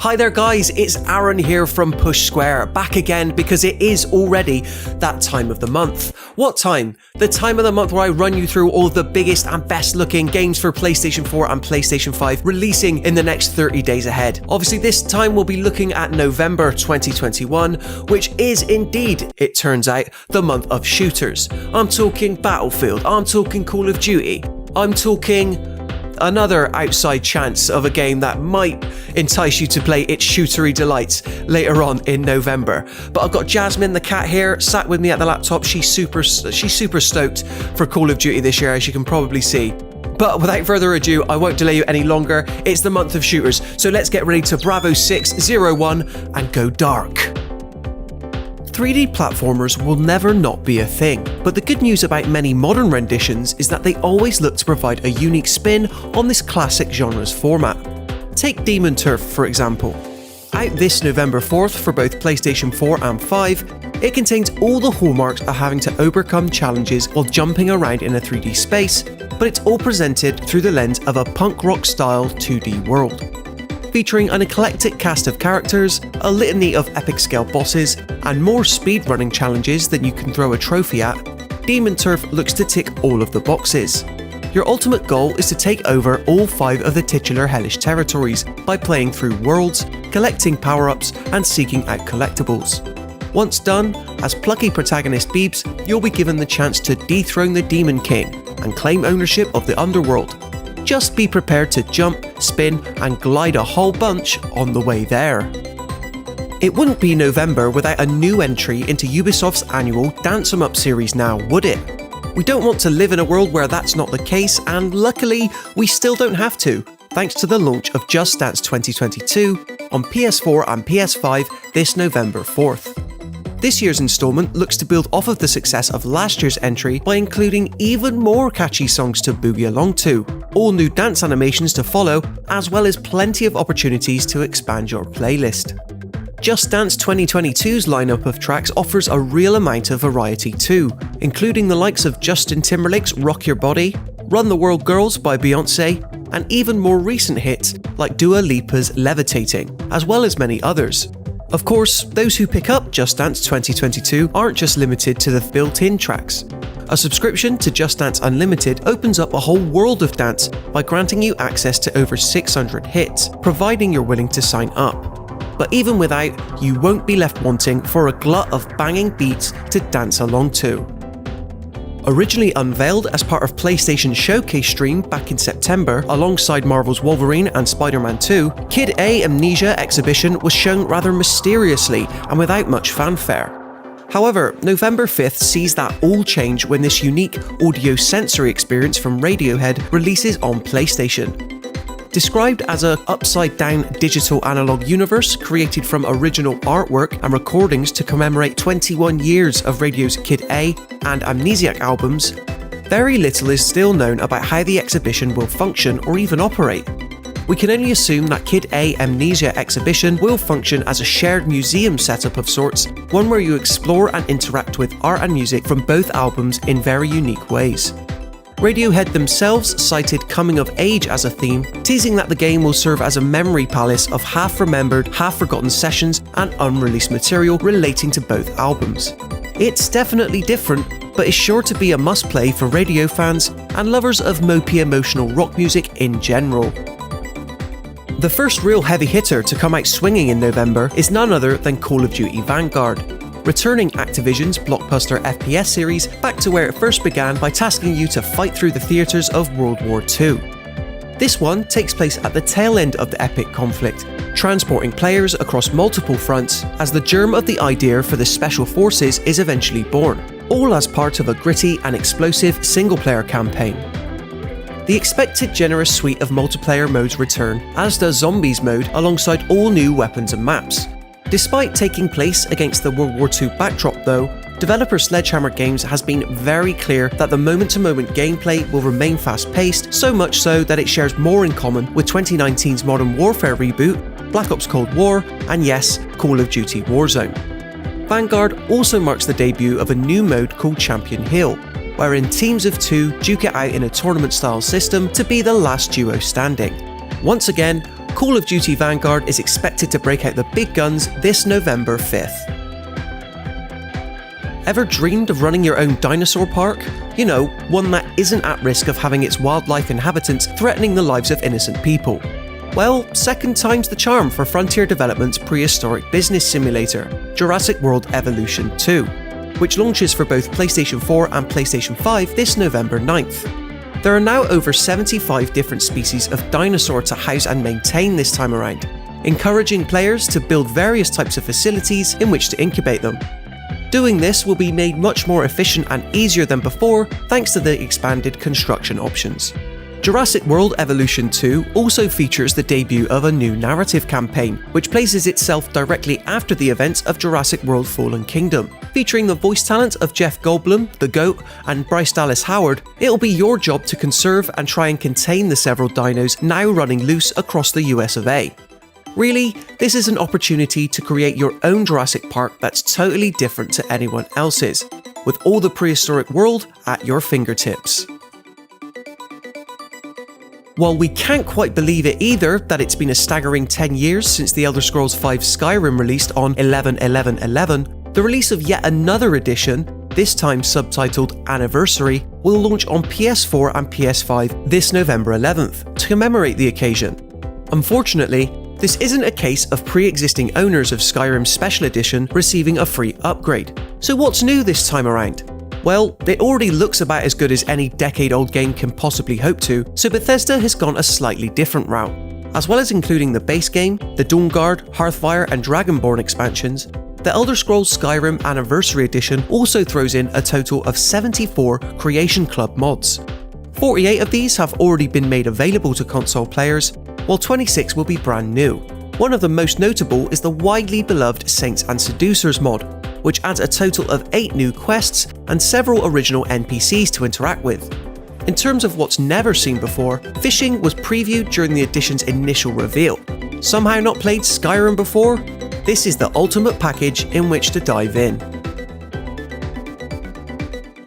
Hi there guys, it's Aaron here from Push Square, back again because it is already that time of the month. What time? The time of the month where I run you through all the biggest and best looking games for PlayStation 4 and PlayStation 5 releasing in the next 30 days ahead. Obviously this time we'll be looking at November 2021, which is indeed, it turns out, the month of shooters. I'm talking Battlefield, I'm talking Call of Duty, I'm talking another outside chance of a game that might entice you to play its shootery delights later on in November. But I've got Jasmine the cat here, sat with me at the laptop. She's super stoked for Call of Duty this year, as you can probably see. But without further ado, I won't delay you any longer. It's the month of shooters, so let's get ready to Bravo 601 and go dark. 3D platformers will never not be a thing, but the good news about many modern renditions is that they always look to provide a unique spin on this classic genre's format. Take Demon Turf for example. Out this November 4th for both PlayStation 4 and 5, it contains all the hallmarks of having to overcome challenges while jumping around in a 3D space, but it's all presented through the lens of a punk rock style 2D world. Featuring an eclectic cast of characters, a litany of epic scale bosses, and more speedrunning challenges than you can throw a trophy at, Demon Turf looks to tick all of the boxes. Your ultimate goal is to take over all 5 of the titular hellish territories by playing through worlds, collecting power-ups, and seeking out collectibles. Once done, as plucky protagonist Beebs, you'll be given the chance to dethrone the Demon King and claim ownership of the underworld. Just be prepared to jump, spin, and glide a whole bunch on the way there. It wouldn't be November without a new entry into Ubisoft's annual Dance 'em Up series now, would it? We don't want to live in a world where that's not the case, and luckily, we still don't have to, thanks to the launch of Just Dance 2022 on PS4 and PS5 this November 4th. This year's installment looks to build off of the success of last year's entry by including even more catchy songs to boogie along to, all new dance animations to follow, as well as plenty of opportunities to expand your playlist. Just Dance 2022's lineup of tracks offers a real amount of variety too, including the likes of Justin Timberlake's Rock Your Body, Run the World Girls by Beyoncé, and even more recent hits like Dua Lipa's Levitating, as well as many others. Of course, those who pick up Just Dance 2022 aren't just limited to the built-in tracks. A subscription to Just Dance Unlimited opens up a whole world of dance by granting you access to over 600 hits, providing you're willing to sign up. But even without, you won't be left wanting for a glut of banging beats to dance along to. Originally unveiled as part of PlayStation's Showcase stream back in September alongside Marvel's Wolverine and Spider-Man 2, Kid A Mnesia Exhibition was shown rather mysteriously and without much fanfare. However, November 5th sees that all change when this unique audio sensory experience from Radiohead releases on PlayStation. Described as an upside-down digital analog universe created from original artwork and recordings to commemorate 21 years of Radio's Kid A and Amnesiac albums, very little is still known about how the exhibition will function or even operate. We can only assume that Kid A Mnesia Exhibition will function as a shared museum setup of sorts, one where you explore and interact with art and music from both albums in very unique ways. Radiohead themselves cited coming of age as a theme, teasing that the game will serve as a memory palace of half-remembered, half-forgotten sessions and unreleased material relating to both albums. It's definitely different, but is sure to be a must-play for radio fans and lovers of mopey emotional rock music in general. The first real heavy hitter to come out swinging in November is none other than Call of Duty Vanguard, returning Activision's blockbuster FPS series back to where it first began by tasking you to fight through the theatres of World War II. This one takes place at the tail end of the epic conflict, transporting players across multiple fronts as the germ of the idea for the Special Forces is eventually born, all as part of a gritty and explosive single-player campaign. The expected generous suite of multiplayer modes return, as does Zombies mode alongside all new weapons and maps. Despite taking place against the World War II backdrop though, developer Sledgehammer Games has been very clear that the moment-to-moment gameplay will remain fast-paced, so much so that it shares more in common with 2019's Modern Warfare reboot, Black Ops Cold War, and yes, Call of Duty Warzone. Vanguard also marks the debut of a new mode called Champion Hill, wherein teams of 2 duke it out in a tournament-style system to be the last duo standing. Once again, Call of Duty Vanguard is expected to break out the big guns this November 5th. Ever dreamed of running your own dinosaur park? You know, one that isn't at risk of having its wildlife inhabitants threatening the lives of innocent people. Well, second time's the charm for Frontier Development's prehistoric business simulator, Jurassic World Evolution 2, which launches for both PlayStation 4 and PlayStation 5 this November 9th. There are now over 75 different species of dinosaur to house and maintain this time around, encouraging players to build various types of facilities in which to incubate them. Doing this will be made much more efficient and easier than before thanks to the expanded construction options. Jurassic World Evolution 2 also features the debut of a new narrative campaign, which places itself directly after the events of Jurassic World Fallen Kingdom. Featuring the voice talent of Jeff Goldblum, the GOAT, and Bryce Dallas Howard, it'll be your job to conserve and try and contain the several dinos now running loose across the US of A. Really, this is an opportunity to create your own Jurassic Park that's totally different to anyone else's, with all the prehistoric world at your fingertips. While we can't quite believe it either that it's been a staggering 10 years since the Elder Scrolls V Skyrim released on 11/11/11, the release of yet another edition, this time subtitled Anniversary, will launch on PS4 and PS5 this November 11th to commemorate the occasion. Unfortunately, this isn't a case of pre-existing owners of Skyrim's Special Edition receiving a free upgrade. So what's new this time around? Well, it already looks about as good as any decade-old game can possibly hope to, so Bethesda has gone a slightly different route. As well as including the base game, the Dawnguard, Hearthfire and Dragonborn expansions, the Elder Scrolls Skyrim Anniversary Edition also throws in a total of 74 Creation Club mods. 48 of these have already been made available to console players, while 26 will be brand new. One of the most notable is the widely beloved Saints and Seducers mod, which adds a total of 8 new quests and several original NPCs to interact with. In terms of what's never seen before, fishing was previewed during the edition's initial reveal. Somehow not played Skyrim before? This is the ultimate package in which to dive in.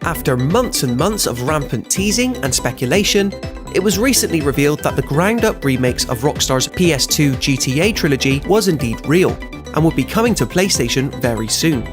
After months and months of rampant teasing and speculation, it was recently revealed that the ground-up remakes of Rockstar's PS2 GTA trilogy was indeed real, and would be coming to PlayStation very soon.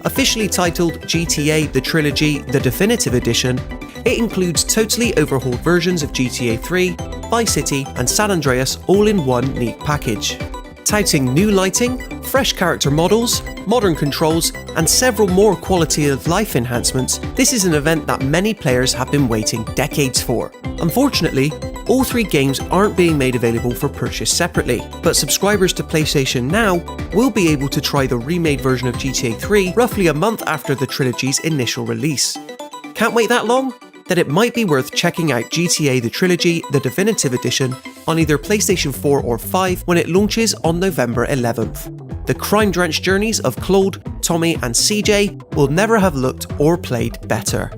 Officially titled GTA The Trilogy The Definitive Edition, it includes totally overhauled versions of GTA 3, Vice City and San Andreas all in one neat package. Touting new lighting, fresh character models, modern controls, and several more quality of life enhancements, this is an event that many players have been waiting decades for. Unfortunately, all 3 games aren't being made available for purchase separately, but subscribers to PlayStation Now will be able to try the remade version of GTA 3 roughly a month after the trilogy's initial release. Can't wait that long? Then it might be worth checking out GTA The Trilogy The Definitive Edition on either PlayStation 4 or 5 when it launches on November 11th. The crime-drenched journeys of Claude, Tommy and CJ will never have looked or played better.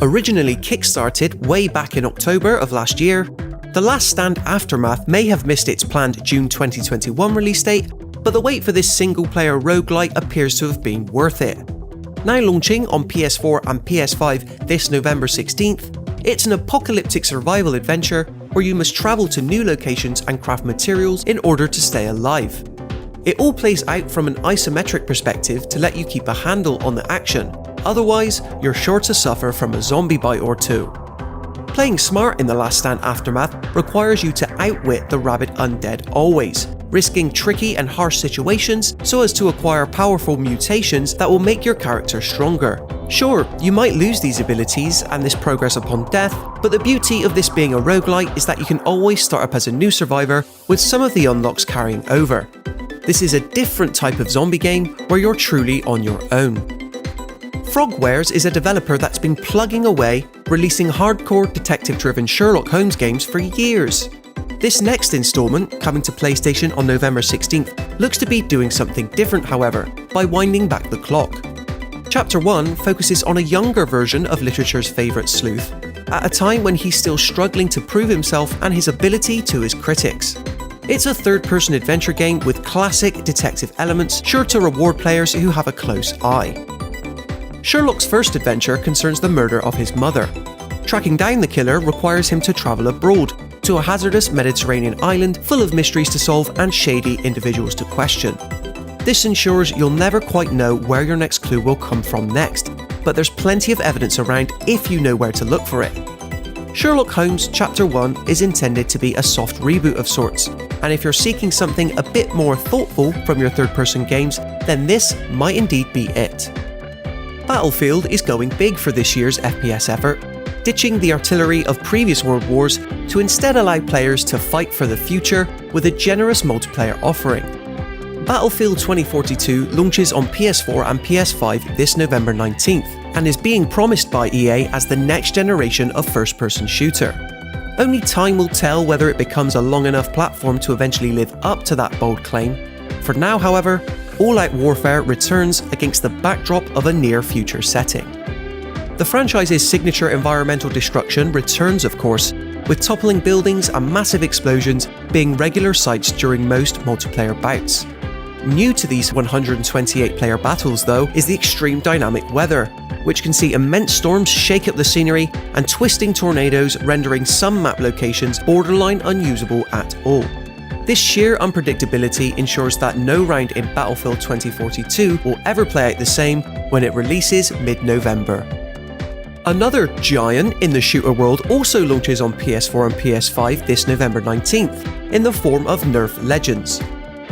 Originally kickstarted way back in October of last year, The Last Stand Aftermath may have missed its planned June 2021 release date, but the wait for this single-player roguelike appears to have been worth it. Now launching on PS4 and PS5 this November 16th, it's an apocalyptic survival adventure where you must travel to new locations and craft materials in order to stay alive. It all plays out from an isometric perspective to let you keep a handle on the action, otherwise you're sure to suffer from a zombie bite or two. Playing smart in The Last Stand Aftermath requires you to outwit the rabid undead always, risking tricky and harsh situations so as to acquire powerful mutations that will make your character stronger. Sure, you might lose these abilities and this progress upon death, but the beauty of this being a roguelite is that you can always start up as a new survivor with some of the unlocks carrying over. This is a different type of zombie game where you're truly on your own. Frogwares is a developer that's been plugging away, releasing hardcore detective-driven Sherlock Holmes games for years. This next installment, coming to PlayStation on November 16th, looks to be doing something different however, by winding back the clock. Chapter 1 focuses on a younger version of literature's favourite sleuth, at a time when he's still struggling to prove himself and his ability to his critics. It's a third-person adventure game with classic detective elements sure to reward players who have a close eye. Sherlock's first adventure concerns the murder of his mother. Tracking down the killer requires him to travel abroad, to a hazardous Mediterranean island full of mysteries to solve and shady individuals to question. This ensures you'll never quite know where your next clue will come from next, but there's plenty of evidence around if you know where to look for it. Sherlock Holmes Chapter 1 is intended to be a soft reboot of sorts, and if you're seeking something a bit more thoughtful from your third-person games, then this might indeed be it. Battlefield is going big for this year's FPS effort, ditching the artillery of previous World Wars to instead allow players to fight for the future with a generous multiplayer offering. Battlefield 2042 launches on PS4 and PS5 this November 19th, and is being promised by EA as the next generation of first-person shooter. Only time will tell whether it becomes a long enough platform to eventually live up to that bold claim. For now, however, all-out warfare returns against the backdrop of a near-future setting. The franchise's signature environmental destruction returns, of course, with toppling buildings and massive explosions being regular sights during most multiplayer bouts. New to these 128-player battles, though, is the extreme dynamic weather, which can see immense storms shake up the scenery and twisting tornadoes rendering some map locations borderline unusable at all. This sheer unpredictability ensures that no round in Battlefield 2042 will ever play out the same when it releases mid-November. Another giant in the shooter world also launches on PS4 and PS5 this November 19th, in the form of Nerf Legends.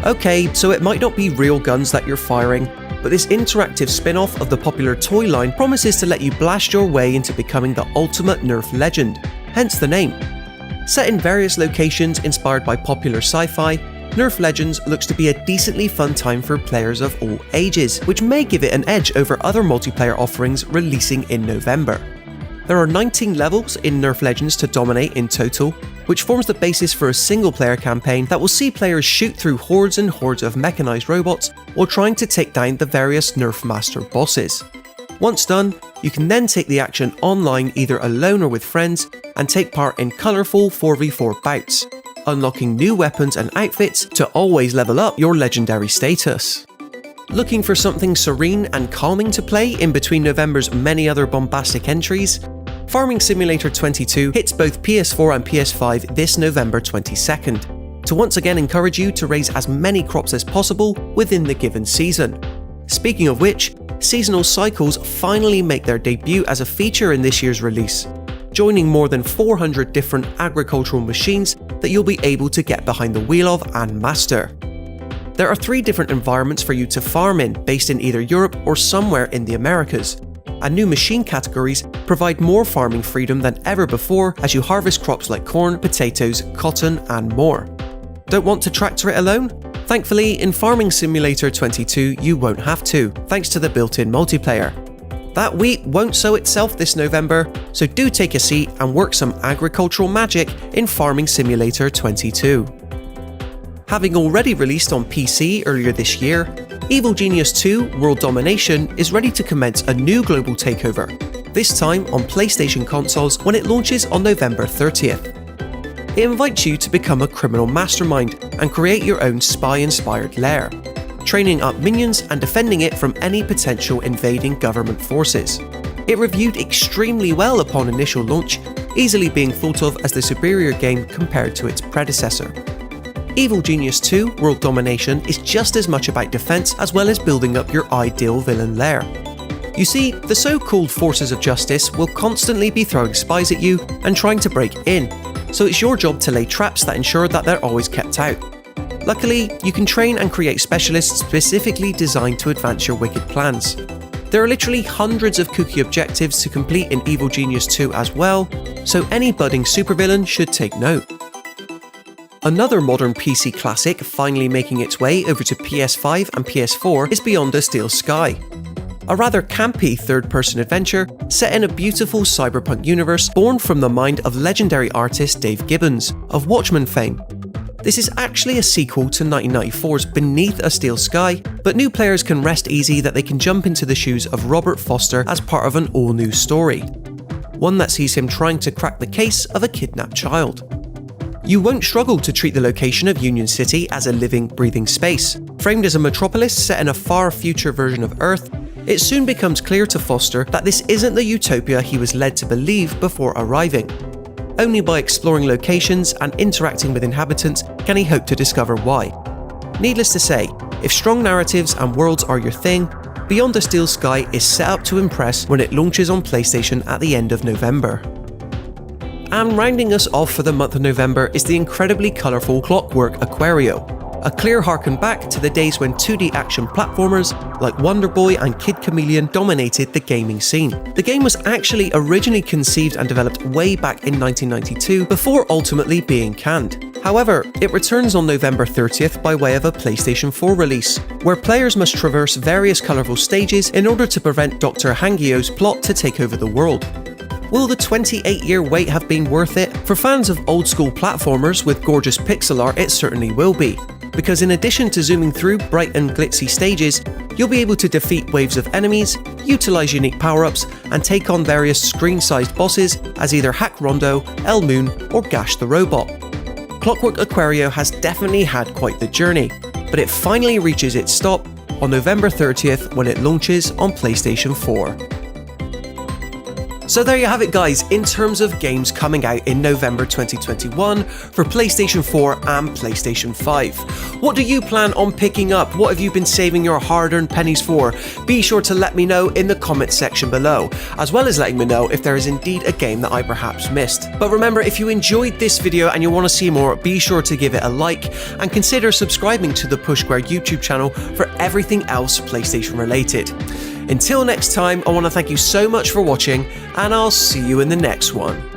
Okay, so it might not be real guns that you're firing, but this interactive spin-off of the popular toy line promises to let you blast your way into becoming the ultimate Nerf legend, hence the name. Set in various locations inspired by popular sci-fi, Nerf Legends looks to be a decently fun time for players of all ages, which may give it an edge over other multiplayer offerings releasing in November. There are 19 levels in Nerf Legends to dominate in total, which forms the basis for a single-player campaign that will see players shoot through hordes and hordes of mechanized robots while trying to take down the various Nerf Master bosses. Once done, you can then take the action online either alone or with friends and take part in colourful 4v4 bouts, unlocking new weapons and outfits to always level up your legendary status. Looking for something serene and calming to play in between November's many other bombastic entries? Farming Simulator 22 hits both PS4 and PS5 this November 22nd, to once again encourage you to raise as many crops as possible within the given season. Speaking of which, seasonal cycles finally make their debut as a feature in this year's release, joining more than 400 different agricultural machines that you'll be able to get behind the wheel of and master. There are 3 different environments for you to farm in, based in either Europe or somewhere in the Americas, and new machine categories provide more farming freedom than ever before as you harvest crops like corn, potatoes, cotton, and more. Don't want to tractor it alone? Thankfully, in Farming Simulator 22 you won't have to, thanks to the built-in multiplayer. That wheat won't sow itself this November, so do take a seat and work some agricultural magic in Farming Simulator 22. Having already released on PC earlier this year, Evil Genius 2 World Domination is ready to commence a new global takeover, this time on PlayStation consoles when it launches on November 30th. It invites you to become a criminal mastermind and create your own spy-inspired lair, training up minions and defending it from any potential invading government forces. It reviewed extremely well upon initial launch, easily being thought of as the superior game compared to its predecessor. Evil Genius 2 World Domination is just as much about defense as well as building up your ideal villain lair. You see, the so-called forces of justice will constantly be throwing spies at you and trying to break in, so it's your job to lay traps that ensure that they're always kept out. Luckily, you can train and create specialists specifically designed to advance your wicked plans. There are literally hundreds of kooky objectives to complete in Evil Genius 2 as well, so any budding supervillain should take note. Another modern PC classic finally making its way over to PS5 and PS4 is Beyond a Steel Sky. A rather campy third-person adventure set in a beautiful cyberpunk universe born from the mind of legendary artist Dave Gibbons, of Watchmen fame. This is actually a sequel to 1994's Beneath a Steel Sky, but new players can rest easy that they can jump into the shoes of Robert Foster as part of an all-new story, one that sees him trying to crack the case of a kidnapped child. You won't struggle to treat the location of Union City as a living, breathing space. Framed as a metropolis set in a far future version of Earth, it soon becomes clear to Foster that this isn't the utopia he was led to believe before arriving. Only by exploring locations and interacting with inhabitants can he hope to discover why. Needless to say, if strong narratives and worlds are your thing, Beyond the Steel Sky is set up to impress when it launches on PlayStation at the end of November. And rounding us off for the month of November is the incredibly colourful Clockwork Aquario, a clear harken back to the days when 2D action platformers like Wonder Boy and Kid Chameleon dominated the gaming scene. The game was actually originally conceived and developed way back in 1992 before ultimately being canned. However, it returns on November 30th by way of a PlayStation 4 release, where players must traverse various colourful stages in order to prevent Dr. Hangio's plot to take over the world. Will the 28-year wait have been worth it? For fans of old-school platformers with gorgeous pixel art, it certainly will be, because in addition to zooming through bright and glitzy stages, you'll be able to defeat waves of enemies, utilise unique power-ups, and take on various screen-sized bosses as either Hack Rondo, El Moon, or Gash the Robot. Clockwork Aquario has definitely had quite the journey, but it finally reaches its stop on November 30th when it launches on PlayStation 4. So there you have it, guys, in terms of games coming out in November 2021 for PlayStation 4 and PlayStation 5. What do you plan on picking up? What have you been saving your hard-earned pennies for? Be sure to let me know in the comments section below, as well as letting me know if there is indeed a game that I perhaps missed. But remember, if you enjoyed this video and you want to see more, be sure to give it a like and consider subscribing to the Push Square YouTube channel for everything else PlayStation related. Until next time, I want to thank you so much for watching, and I'll see you in the next one.